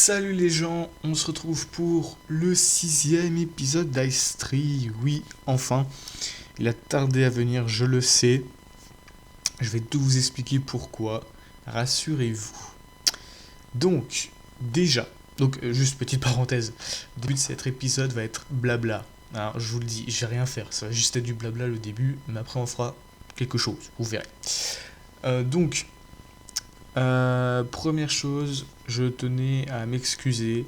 Salut les gens, on se retrouve pour le 6e épisode d'Ice Tree. Oui, enfin, il a tardé à venir, je le sais. Je vais tout vous expliquer pourquoi, rassurez-vous. Donc, déjà, juste petite parenthèse, le début de cet épisode va être blabla. Alors, je vous le dis, j'ai rien à faire, ça va juste être du blabla le début, mais après on fera quelque chose, vous verrez. Donc, première chose, je tenais à m'excuser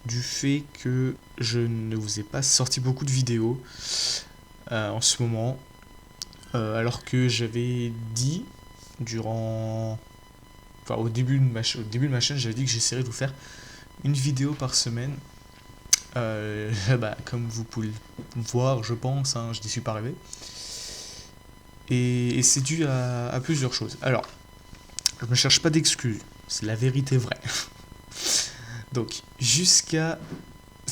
du fait que je ne vous ai pas sorti beaucoup de vidéos en ce moment, alors que j'avais dit durant, enfin au début de ma chaîne, j'avais dit que j'essaierais de vous faire une vidéo par semaine. Comme vous pouvez le voir, je pense, hein, je n'y suis pas arrivé. Et c'est dû à plusieurs choses. Alors, je ne cherche pas d'excuses, c'est la vérité vraie. Donc,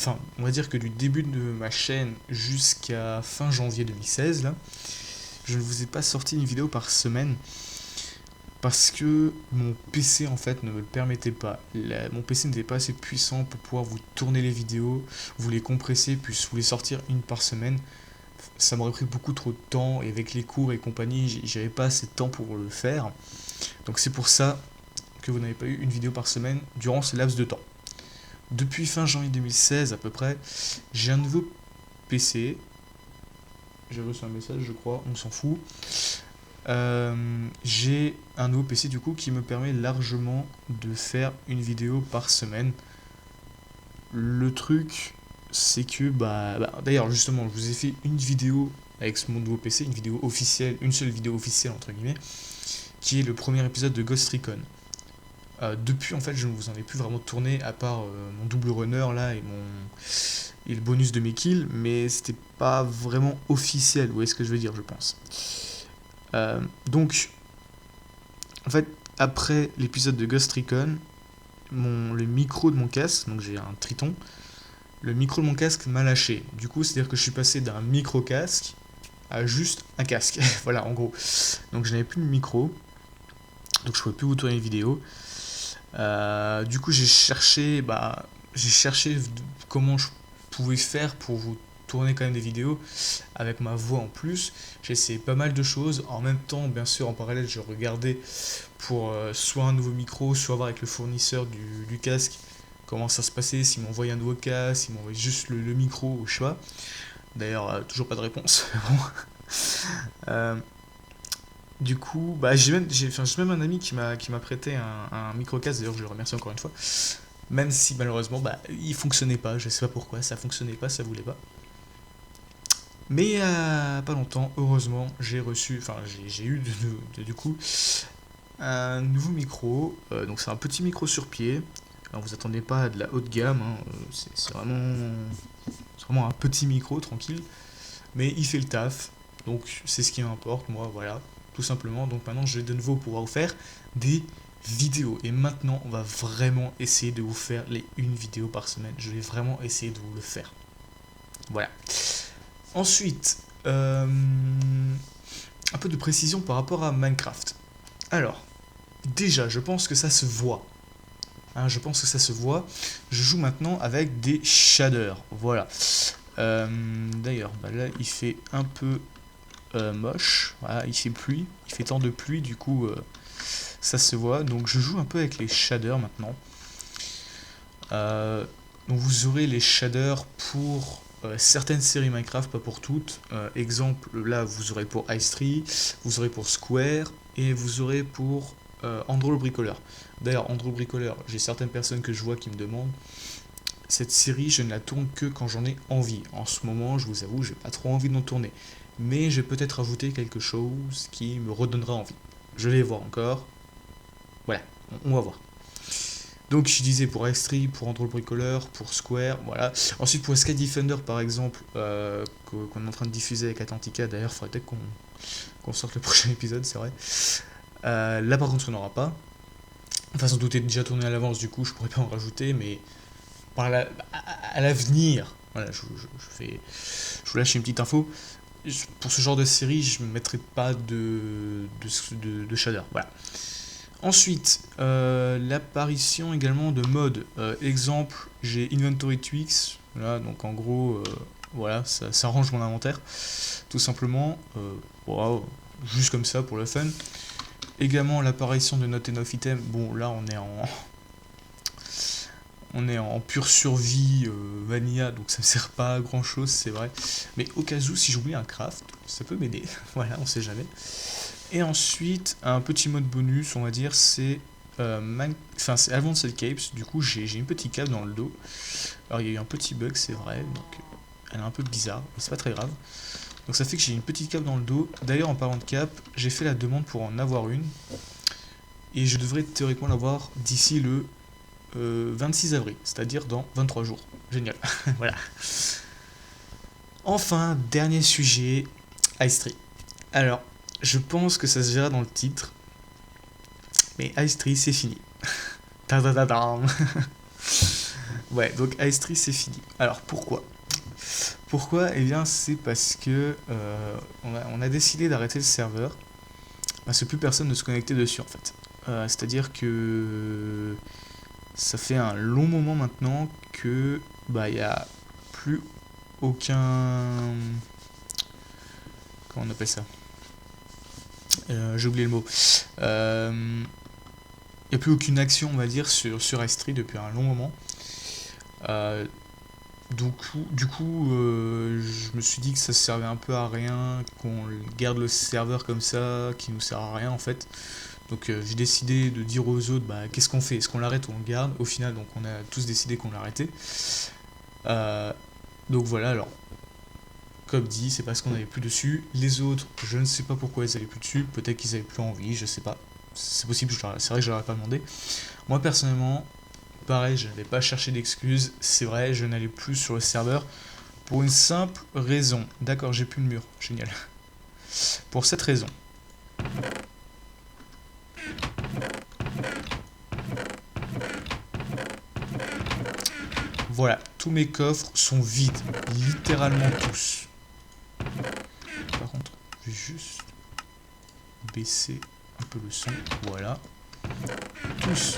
on va dire que du début de ma chaîne jusqu'à fin janvier 2016, là, je ne vous ai pas sorti une vidéo par semaine parce que mon PC en fait ne me le permettait pas. Mon PC n'était pas assez puissant pour pouvoir vous tourner les vidéos, vous les compresser, puis vous les sortir une par semaine. Ça m'aurait pris beaucoup trop de temps et avec les cours et compagnie, j'avais pas assez de temps pour le faire. Donc c'est pour ça que vous n'avez pas eu une vidéo par semaine durant ce laps de temps. Depuis fin janvier 2016 à peu près, j'ai un nouveau PC. J'ai reçu un message, je crois, on s'en fout. J'ai un nouveau PC du coup qui me permet largement de faire une vidéo par semaine. Le truc, c'est que, d'ailleurs, justement, je vous ai fait une vidéo avec mon nouveau PC, une vidéo officielle, une seule vidéo officielle entre guillemets, qui est le premier épisode de Ghost Recon. Depuis, en fait, je ne vous en ai plus vraiment tourné, à part mon double runner là et le bonus de mes kills, mais c'était pas vraiment officiel, vous voyez ce que je veux dire, je pense. Donc, en fait, après l'épisode de Ghost Recon, le micro de mon casque, donc j'ai un Triton, le micro de mon casque m'a lâché. Du coup, c'est-à-dire que je suis passé d'un micro-casque à juste un casque. Voilà, en gros. Donc, je n'avais plus de micro, donc je ne pouvais plus vous tourner une vidéo. Du coup, j'ai cherché comment je pouvais faire pour vous tourner quand même des vidéos avec ma voix en plus. J'ai essayé pas mal de choses. En même temps, bien sûr, en parallèle, je regardais pour soit un nouveau micro, soit voir avec le fournisseur du casque comment ça se passait, s'il m'envoyait un nouveau casque, s'il m'envoyait juste le micro au choix. D'ailleurs, toujours pas de réponse. euh, du coup, j'ai même un ami qui m'a prêté un micro-casque, d'ailleurs je le remercie encore une fois. Même si malheureusement, il fonctionnait pas, je sais pas pourquoi, ça fonctionnait pas, ça voulait pas. Mais pas longtemps, heureusement, j'ai eu du coup un nouveau micro. Donc c'est un petit micro sur pied. Alors vous attendez pas à de la haute gamme, hein, c'est vraiment un petit micro tranquille, mais il fait le taf. Donc c'est ce qui m'importe, moi, voilà, tout simplement. Donc maintenant, je vais de nouveau pouvoir vous faire des vidéos. Et maintenant, on va vraiment essayer de vous faire les une vidéo par semaine. Je vais vraiment essayer de vous le faire. Voilà. Ensuite, un peu de précision par rapport à Minecraft. Alors, déjà, je pense que ça se voit. Hein, je pense que ça se voit. Je joue maintenant avec des shaders. Voilà. D'ailleurs, là, il fait un peu moche. Voilà, il fait pluie. Il fait tant de pluie, du coup, ça se voit. Donc, je joue un peu avec les shaders maintenant. Donc, vous aurez les shaders pour certaines séries Minecraft, pas pour toutes. Exemple, là, vous aurez pour Ice Tree, vous aurez pour Square, et vous aurez pour Andrew le Bricoleur. D'ailleurs, Andrew le Bricoleur, j'ai certaines personnes que je vois qui me demandent. Cette série, je ne la tourne que quand j'en ai envie. En ce moment, je vous avoue, j'ai pas trop envie d'en tourner. Mais je vais peut-être ajouter quelque chose qui me redonnera envie. Je vais voir encore. Voilà, on va voir. Donc je disais pour X3, pour Android Bricoleur, pour Square, voilà. Ensuite pour Sky Defender par exemple, qu'on est en train de diffuser avec Atlantica, d'ailleurs il faudrait peut-être qu'on sorte le prochain épisode, c'est vrai. Là par contre on n'aura pas. Enfin sans doute est déjà tourné à l'avance, du coup je pourrais pas en rajouter, mais à l'avenir, voilà, je vous lâche une petite info. Pour ce genre de série, je ne mettrai pas de shader, voilà. Ensuite, l'apparition également de modes. Exemple, j'ai Inventory Tweaks. Voilà, donc en gros, voilà, ça range mon inventaire. Tout simplement, wow, juste comme ça pour le fun. Également l'apparition de Not Enough Item. Bon, là on est en pure survie vanilla, donc ça ne sert pas à grand chose, c'est vrai. Mais au cas où, si j'oublie un craft, ça peut m'aider. Voilà, on sait jamais. Et ensuite, un petit mode bonus, on va dire, c'est c'est Advanced Capes. Du coup, j'ai une petite cape dans le dos. Alors, il y a eu un petit bug, c'est vrai, donc elle est un peu bizarre, mais c'est pas très grave. Donc, ça fait que j'ai une petite cape dans le dos. D'ailleurs, en parlant de cape, j'ai fait la demande pour en avoir une. Et je devrais théoriquement l'avoir d'ici le 26 avril, c'est-à-dire dans 23 jours. Génial. Voilà. Enfin, dernier sujet, Ice Tree. Alors, je pense que ça se verra dans le titre, mais Ice Tree, c'est fini. Tadadadam. Ouais, donc Ice Tree, c'est fini. Alors, pourquoi? Pourquoi? Eh bien, c'est parce que on a décidé d'arrêter le serveur, parce que plus personne ne se connectait dessus, en fait. C'est-à-dire que ça fait un long moment maintenant que bah il y a plus aucun, comment on appelle ça, j'ai oublié le mot, il n'y a plus aucune action, on va dire, sur S3 depuis un long moment. Euh, je me suis dit que ça servait un peu à rien, qu'on garde le serveur comme ça, qui nous sert à rien en fait. Donc j'ai décidé de dire aux autres, bah, qu'est-ce qu'on fait? Est-ce qu'on l'arrête ou on le garde? Au final, donc on a tous décidé qu'on l'arrêtait. Euh, donc voilà, alors, comme dit, c'est parce qu'on n'avait plus dessus. Les autres, je ne sais pas pourquoi ils n'avaient plus dessus. Peut-être qu'ils n'avaient plus envie, je sais pas. C'est possible, c'est vrai que je leur ai pas demandé. Moi personnellement, pareil, je n'avais pas cherché d'excuses. C'est vrai, je n'allais plus sur le serveur pour une simple raison. D'accord, j'ai plus le mur, génial. Pour cette raison. Voilà, tous mes coffres sont vides, littéralement tous. Par contre, je vais juste baisser un peu le son, voilà. Tous,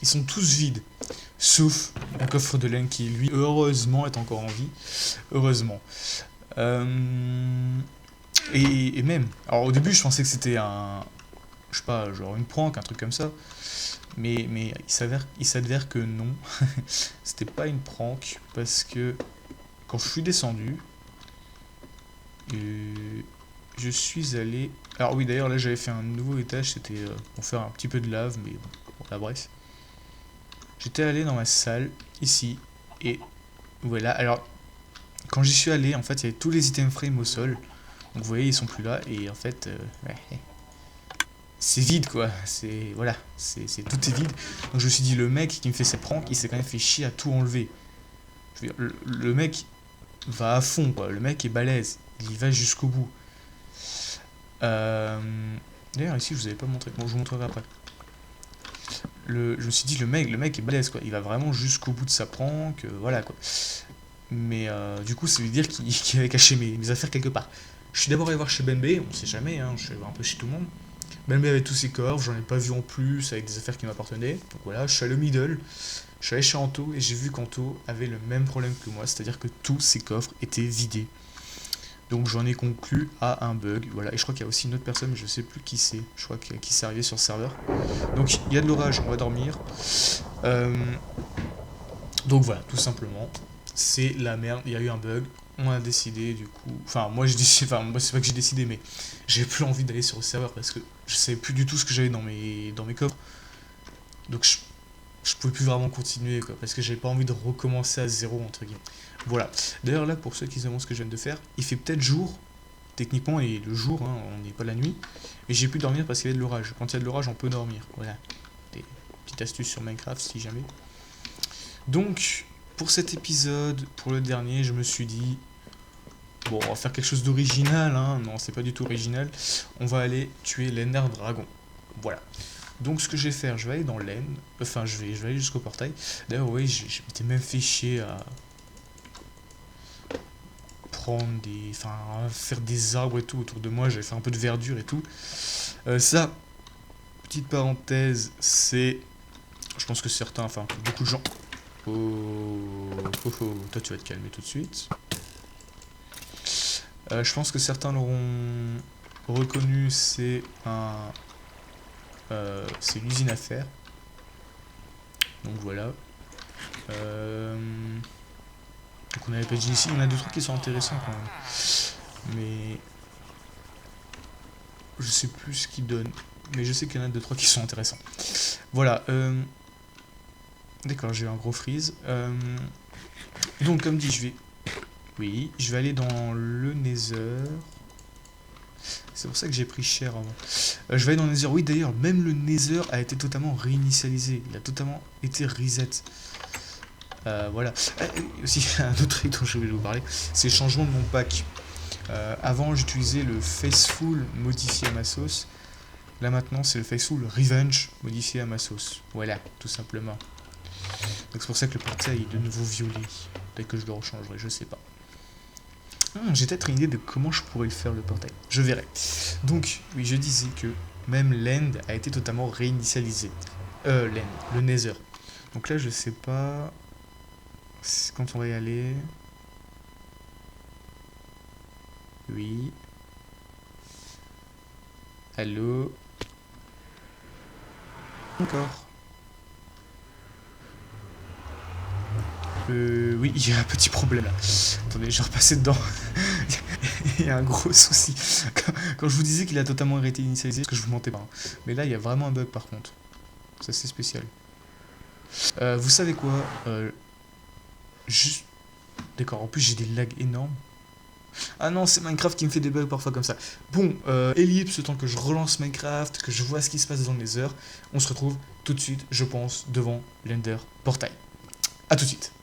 ils sont tous vides, sauf mon coffre de laine qui, lui, heureusement, est encore en vie. Heureusement. Et même, alors au début, je pensais que c'était je sais pas, genre une prank, un truc comme ça. Mais il s'avère que non. C'était pas une prank parce que quand je suis descendu, je suis allé. Alors oui, d'ailleurs là j'avais fait un nouveau étage, c'était pour faire un petit peu de lave, mais bon, la bref. J'étais allé dans ma salle ici et voilà. Alors quand j'y suis allé, en fait, il y avait tous les items frame au sol. Donc vous voyez, ils sont plus là et en fait, ouais, c'est vide quoi, c'est voilà, tout est vide. Donc je me suis dit le mec qui me fait ses pranks, il s'est quand même fait chier à tout enlever. Je veux dire, le mec va à fond quoi, le mec est balèze, il va jusqu'au bout. Euh, D'ailleurs ici je vous avais pas montré, bon je vous montrerai après. Je me suis dit le mec est balèze quoi, il va vraiment jusqu'au bout de sa prank, voilà quoi. Mais du coup ça veut dire qu'il avait caché mes affaires quelque part. Je suis d'abord allé voir chez Ben B, on sait jamais, hein, je vais voir un peu chez tout le monde. Même avec tous ses corps, j'en ai pas vu en plus avec des affaires qui m'appartenaient. Donc voilà, je suis allé au middle, je suis allé chez Anto et j'ai vu qu'Anto avait le même problème que moi, c'est-à-dire que tous ses coffres étaient vidés. Donc j'en ai conclu à un bug, voilà. Et je crois qu'il y a aussi une autre personne, mais je sais plus qui c'est. Je crois qui s'est arrivé sur le serveur. Donc il y a de l'orage, on va dormir. Euh, donc voilà, tout simplement, c'est la merde. Il y a eu un bug. On a décidé du coup, enfin moi j'ai décidé, enfin moi c'est pas que j'ai décidé, mais j'ai plus envie d'aller sur le serveur parce que je savais plus du tout ce que j'avais dans mes coffres. Donc je pouvais plus vraiment continuer quoi, parce que j'avais pas envie de recommencer à zéro entre guillemets. Voilà. D'ailleurs là pour ceux qui se demandent ce que je viens de faire, il fait peut-être jour, techniquement et le jour, hein, on n'est pas la nuit, mais j'ai pu dormir parce qu'il y avait de l'orage. Quand il y a de l'orage on peut dormir. Voilà. Des petites astuces sur Minecraft si jamais. Donc pour cet épisode, pour le dernier, je me suis dit bon, on va faire quelque chose d'original, hein. Non, c'est pas du tout original. On va aller tuer l'Ender Dragon. Voilà. Donc ce que je vais faire, je vais aller dans l'End. Enfin, je vais aller jusqu'au portail. D'ailleurs, oui, je m'étais même fait chier à prendre des... Enfin, à faire des arbres et tout autour de moi. J'avais fait un peu de verdure et tout. Ça, petite parenthèse, c'est... Je pense que certains, enfin beaucoup de gens... Oh, oh, oh, toi tu vas te calmer tout de suite. Je pense que certains l'auront reconnu, c'est un... c'est l'usine à fer. Donc voilà. Donc on avait pas dit ici, il y en a deux trucs qui sont intéressants quand même. Mais... Je sais plus ce qu'ils donnent. Mais je sais qu'il y en a deux trois qui sont intéressants. Voilà. D'accord, j'ai eu un gros freeze. Donc comme dit, je vais... Oui, je vais aller dans le Nether. C'est pour ça que j'ai pris cher avant. Je vais aller dans le Nether. Oui, d'ailleurs, même le Nether a été totalement réinitialisé. Il a totalement été reset. Voilà. Aussi, un autre truc dont je voulais vous parler, c'est le changement de mon pack. Avant, j'utilisais le Faceful modifié à ma sauce. Là, maintenant, c'est le Faceful Revenge modifié à ma sauce. Voilà, tout simplement. Donc, c'est pour ça que le portail est de nouveau violet. Peut-être que je le rechangerai, je sais pas. J'ai peut-être une idée de comment je pourrais le faire, le portail. Je verrai. Donc, oui, je disais que même l'end a été totalement réinitialisé. L'end, le Nether. Donc là, je sais pas quand on va y aller. Oui. Allô. Encore. Oui, il y a un petit problème là. Attendez, je vais repasser dedans. Il y a un gros souci. Quand je vous disais qu'il a totalement été initialisé, parce que je vous mentais pas. Mais là, il y a vraiment un bug par contre. Ça, c'est spécial. Vous savez quoi Juste... D'accord, en plus j'ai des lags énormes. Ah non, c'est Minecraft qui me fait des bugs parfois comme ça. Bon, ellipse, le temps que je relance Minecraft, que je vois ce qui se passe dans les heures, on se retrouve tout de suite, je pense, devant l'Ender Portail. A tout de suite.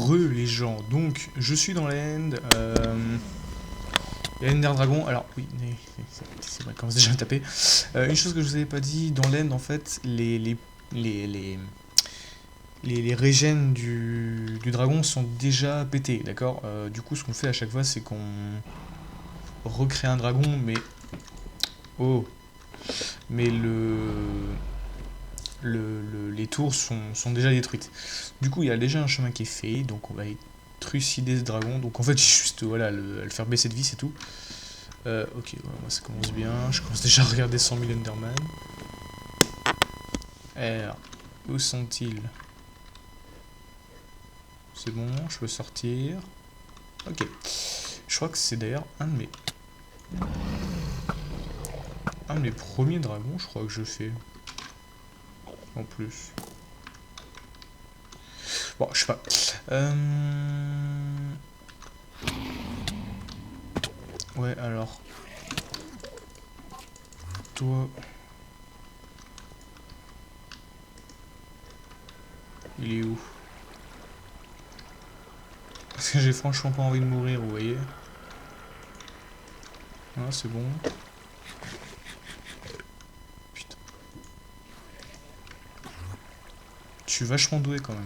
Les gens, donc je suis dans l'end. Il y a l'Ender Dragon. Alors, oui, c'est vrai, commence déjà à taper. Une chose que je vous avais pas dit, dans l'end, en fait, les régènes du dragon sont déjà pétés, d'accord. Du coup, ce qu'on fait à chaque fois, c'est qu'on recrée un dragon, mais... Oh. Mais les tours sont déjà détruites. Du coup, il y a déjà un chemin qui est fait, donc on va trucider ce dragon. Donc en fait, juste voilà, le faire baisser de vie, c'est tout. Ok, ouais, moi ça commence bien. Je commence déjà à regarder 100 000 Enderman. Alors, où sont-ils? C'est bon, je peux sortir. Ok. Je crois que c'est d'ailleurs un de mes premiers dragons, je crois que je fais. En plus. Bon, je sais pas. Ouais, alors. Toi. Il est où? Parce que j'ai franchement pas envie de mourir, vous voyez. Ah, c'est bon. Putain. Je suis vachement doué quand même.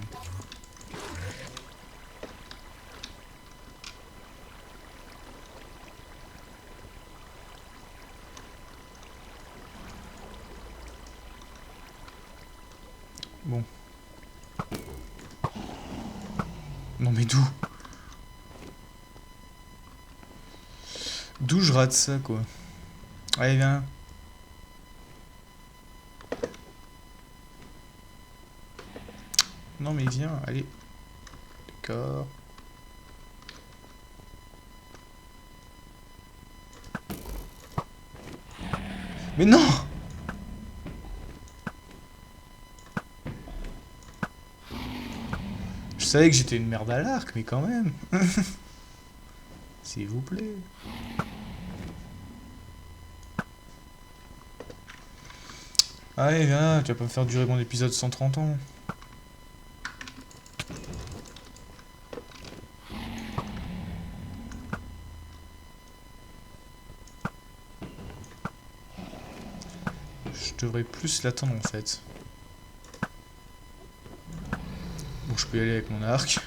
Bon. Non mais d'où? D'où je rate ça, quoi? Allez, viens. Non mais viens, allez. D'accord. Mais non! Je savais que j'étais une merde à l'arc, mais quand même. S'il vous plaît. Allez, viens, tu vas pas me faire durer mon épisode 130 ans. Je devrais plus l'attendre en fait. Bon, je peux y aller avec mon arc.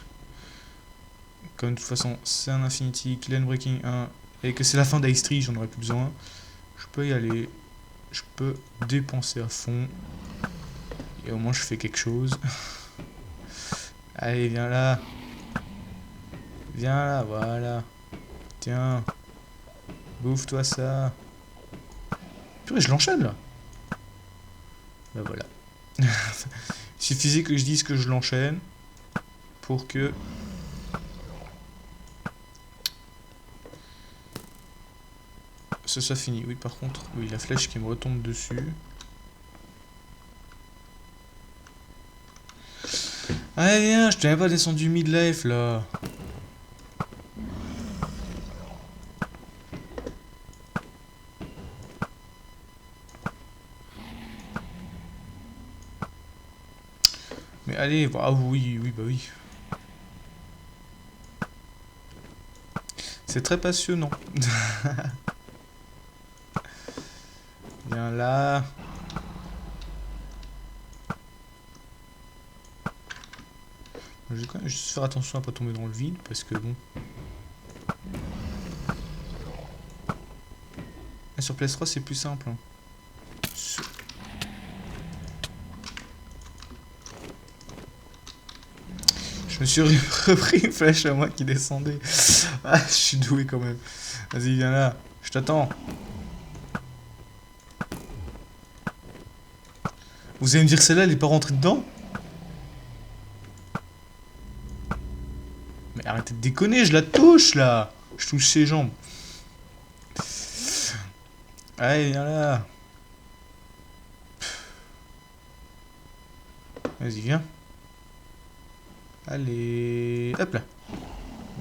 Comme de toute façon, c'est un Infinity, Clan Breaking 1, et que c'est la fin d'Ice Tree, j'en aurais plus besoin. Je peux y aller. je peux dépenser à fond. Et au moins je fais quelque chose. Allez, viens là. Viens là, voilà. Tiens. Bouffe-toi ça. Purée, je l'enchaîne là. Bah voilà. Il suffisait que je dise que je l'enchaîne pour que ce soit fini. Oui, par contre, oui, la flèche qui me retombe dessus. Allez, viens, je t'ai même pas descendu mid-life là. Mais allez, ah oui, oui, bah oui. C'est très passionnant. Viens là. Je vais quand même juste faire attention à pas tomber dans le vide parce que bon. Ah, sur PS3 c'est plus simple. Hein. Je me suis repris une flèche à moi qui descendait. Ah, je suis doué quand même. Vas-y, viens là. Je t'attends. Vous allez me dire celle-là, elle est pas rentrée dedans? Mais arrêtez de déconner, je la touche là. Je touche ses jambes. Allez, viens là. Vas-y, viens. Allez. Hop là.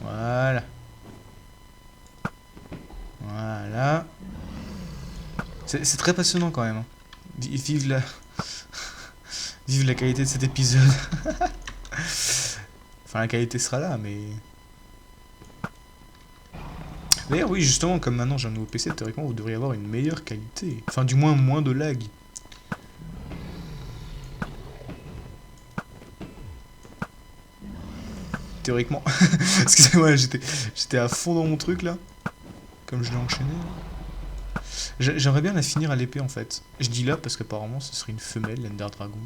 Voilà. Voilà. C'est très passionnant quand même. Hein. Vive la... Vive la qualité de cet épisode. Enfin, la qualité sera là, mais... D'ailleurs, oui, justement, comme maintenant j'ai un nouveau PC, théoriquement, vous devriez avoir une meilleure qualité. Enfin, du moins de lag. Théoriquement. Excusez-moi, j'étais à fond dans mon truc, là. Comme je l'ai enchaîné. J'aimerais bien la finir à l'épée, en fait. Je dis là, parce qu'apparemment, ce serait une femelle, l'Ender Dragon.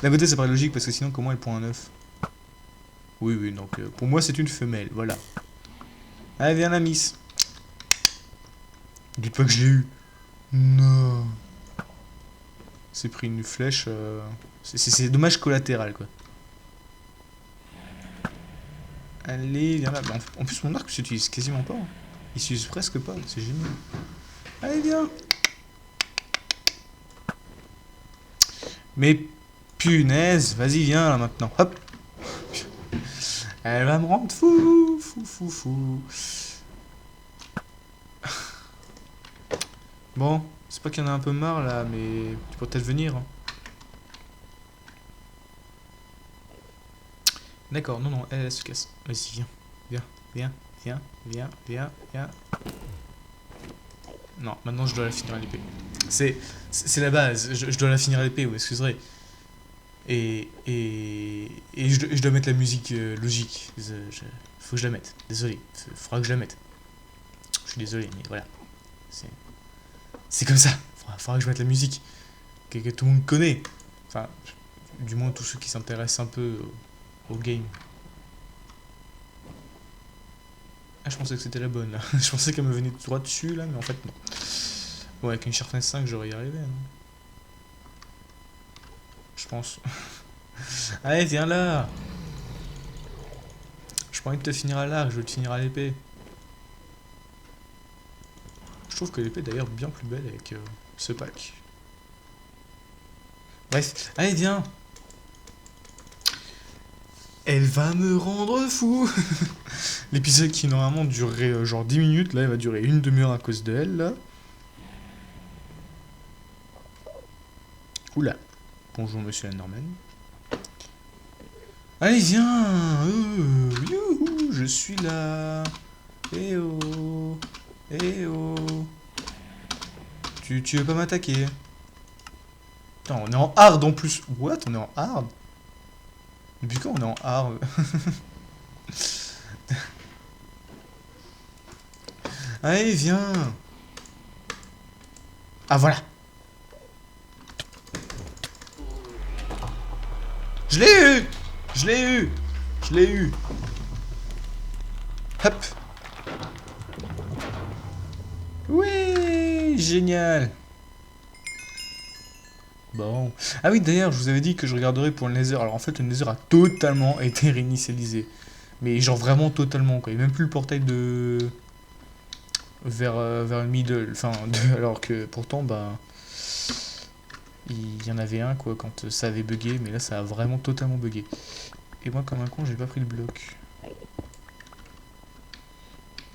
D'un côté, ça paraît logique, parce que sinon, comment elle prend un œuf? Oui, oui, donc, pour moi, c'est une femelle, voilà. Allez, viens la miss. Dites pas que je l'ai eu. Non. C'est pris une flèche. C'est dommage collatéral, quoi. Allez, viens là. Bah, en plus, mon arc s'utilise quasiment pas. Hein. Il s'utilise presque pas, c'est génial. Allez, viens. Mais punaise, vas-y, viens là maintenant. Hop. Elle va me rendre fou, fou, fou, fou. Bon, c'est pas qu'il y en a un peu marre là, mais tu pourrais peut-être venir. Hein. D'accord, non, non, elle se casse. Vas-y, viens, viens, viens, viens, viens, viens, viens. Non, maintenant je dois la finir à l'épée. C'est la base, je dois la finir à l'épée, vous excuserez. Et je dois mettre la musique logique. Faut que je la mette, désolé, faudra que je la mette. Je suis désolé, mais voilà. C'est comme ça, faudra que je mette la musique. Que tout le monde connaît. Enfin, du moins tous ceux qui s'intéressent un peu au game. Ah, je pensais que c'était la bonne là. Je pensais qu'elle me venait droit dessus là, mais en fait non. Ouais, avec une Sharpness 5, j'aurais y arrivé. Non je pense. Allez, viens là. Je pas envie de te finir à l'arc, je veux te finir à l'épée. Je trouve que l'épée est d'ailleurs bien plus belle avec ce pack. Bref, allez, viens. Elle va me rendre fou. L'épisode qui normalement durerait genre 10 minutes, là il va durer une demi-heure à cause de elle là. Oula. Bonjour monsieur Norman. Allez viens youhou, je suis là. Eh oh. Eh oh. Tu veux pas m'attaquer? Putain, on est en hard en plus. What? On est en hard? Depuis quand on est en hard? Allez, viens. Ah, voilà. Je l'ai eu. Je l'ai eu. Je l'ai eu. Hop. Oui, génial. Bon. Ah oui, d'ailleurs, je vous avais dit que je regarderais pour le Nether. Alors en fait, le Nether a totalement été réinitialisé. Mais genre vraiment totalement, quoi. Il n'y a même plus le portail de... vers le middle. Enfin, alors que pourtant, bah... Il y en avait un, quoi, quand ça avait bugué. Mais là, ça a vraiment totalement bugué. Et moi, comme un con, j'ai pas pris le bloc.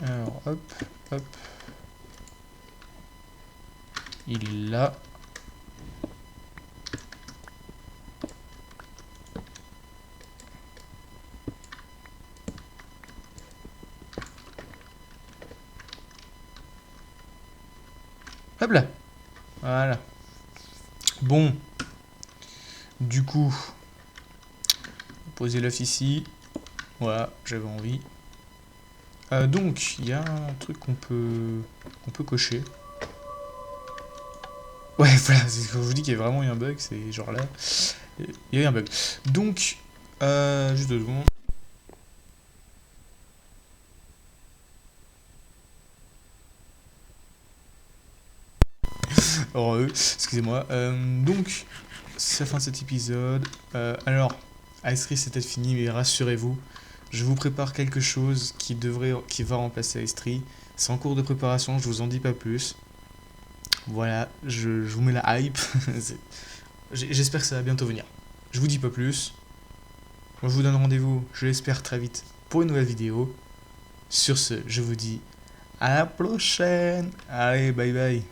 Alors, hop, hop. Il est là. Hop là. Voilà. Bon. Du coup, poser l'œuf ici. Voilà, j'avais envie. Donc, il y a un truc qu'on peut cocher. Ouais, voilà, c'est ce que je vous dis qu'il y a vraiment eu un bug, c'est genre là. Il y a eu un bug. Donc, juste 2 secondes. Heureux, excusez-moi. Donc, c'est la fin de cet épisode. Alors, Ice c'est peut-être fini, mais rassurez-vous, je vous prépare quelque chose qui va remplacer Ice. C'est en cours de préparation, je vous en dis pas plus. Voilà, je vous mets la hype. J'espère que ça va bientôt venir. Je vous dis pas plus. Moi, je vous donne rendez-vous, je l'espère, très vite pour une nouvelle vidéo. Sur ce, je vous dis à la prochaine. Allez, bye bye.